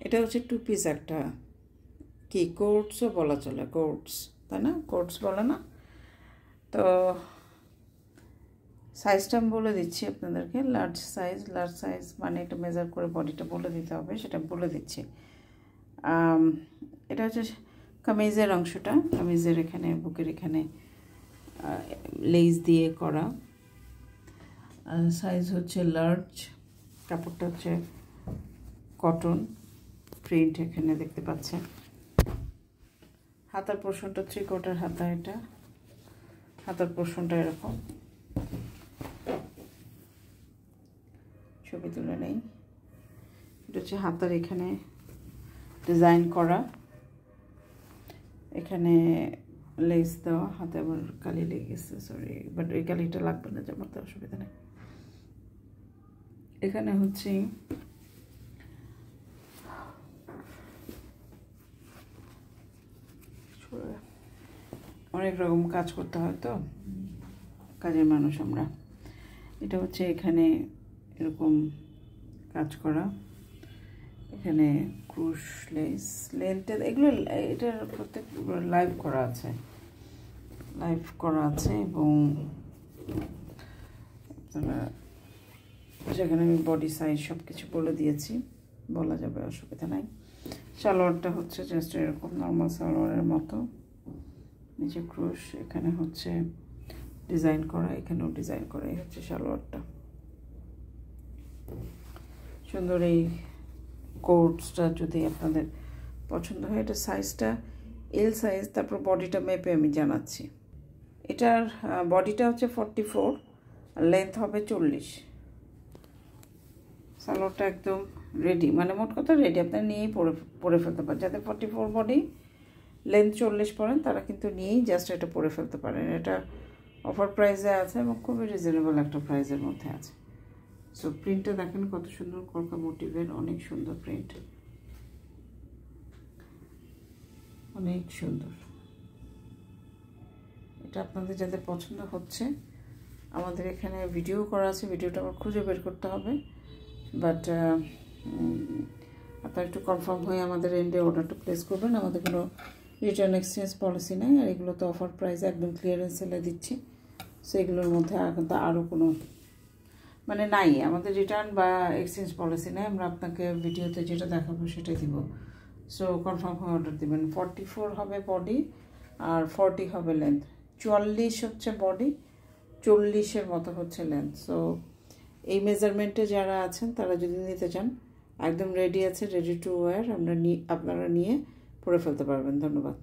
এটা হচ্ছে two piece একটা, কি কোটসও বলা চলে, কোটস, তাই না? কোটস বলে না? তো সাইজটা আমি বলে দিচ্ছি আপনাদেরকে। লার্জ সাইজ মানে এটা মেজার করে বডিটা বলে দিতে হবে, সেটা বলে দিচ্ছি। এটা হচ্ছে কামিজের অংশটা, কামিজের এখানে বুকের এখানে লেস দিয়ে করা। সাইজ হচ্ছে লার্জ, কাপড়টা হচ্ছে কটন প্রিন্ট, এখানে দেখতে পাচ্ছেন। হাতার পোর্শনটা 3/4 হাতা, এটা হাতার পোর্শনটা এরকম, ছবি তুলে নেই। এটা হচ্ছে হাতার এখানে ডিজাইন করা, এখানে লেস দেওয়া, হাতে আবার কালি লেগেছে, সরি, বাট ওই কালিটা লাগবে না, যেমন তো অসুবিধা নেই। এখানে হচ্ছে অনেক রকম কাজ করতে হয়, তো কাজের মানুষ আমরা। এটা হচ্ছে এখানে এরকম কাজ করা, এখানে ক্রুশ লেস, লেন্থে এগুলো, এটার প্রত্যেক লাইভ করা আছে, এবং সেখানে আমি বডি সাইজ সব কিছু বলে দিয়েছি, বলা যাবে, অসুবিধা নাই। সালোয়ারটা হচ্ছে জাস্ট এরকম নর্মাল সালোয়ারের মতো, নিচে ক্রুশ, এখানে হচ্ছে ডিজাইন করা, এখানেও ডিজাইন করা, এই হচ্ছে সালোয়ারটা। সুন্দর এই কোটসটা যদি আপনাদের পছন্দ হয়, এটা সাইজটা এল সাইজ, তারপর বডিটা মেপে আমি জানাচ্ছি। এটার বডিটা হচ্ছে 44, আর লেন্থ হবে 40। সালোয়ারটা একদম রেডি, মানে মোট কথা রেডি, আপনারা নিয়েই পরে ফেলতে পারেন। যাদের 44 বডি, লেন্থ 40 পরেন, তারা কিন্তু নিয়েই জাস্ট এটা পরে ফেলতে পারেন। এটা অফার প্রাইসে আছে এবং খুবই রিজনেবল একটা প্রাইসের মধ্যে আছে। সো প্রিন্টটা দেখেন কত সুন্দর, কলকা মোটিভের, অনেক সুন্দর প্রিন্ট, অনেক সুন্দর। এটা আপনাদের যাদের পছন্দ হচ্ছে, আমাদের এখানে ভিডিও করা আছে, ভিডিওটা আবার খুঁজে বের করতে হবে, বাট আপনারা একটু কনফার্ম হয়ে আমাদের এন্ডে অর্ডারটা প্লেস করবেন। আমাদের কোনো রিটার্ন এক্সচেঞ্জ পলিসি নেই, আর এগুলো তো অফার প্রাইসে একদম ক্লিয়ারেন্স সেলে দিচ্ছি। সো এগুলোর মধ্যে কিন্তু আরও কোনো মানে নাই, আমাদের রিটার্ন বা এক্সচেঞ্জ পলিসি নেই। আমরা আপনাকে ভিডিওতে যেটা দেখাবো সেটাই দিব। সো কনফার্ম হয়ে অর্ডার দেবেন। 44 হবে বডি, আর 40 হবে লেন্থ। 44 হচ্ছে বডি, 40-এর মতো হচ্ছে লেন্থ। সো এই মেজারমেন্টে যারা আছেন, তারা যদি নিতে চান, একদম রেডি আছে, রেডি টু ওয়্যার, আপনারা নিয়ে পরে ফেলতে পারবেন। ধন্যবাদ।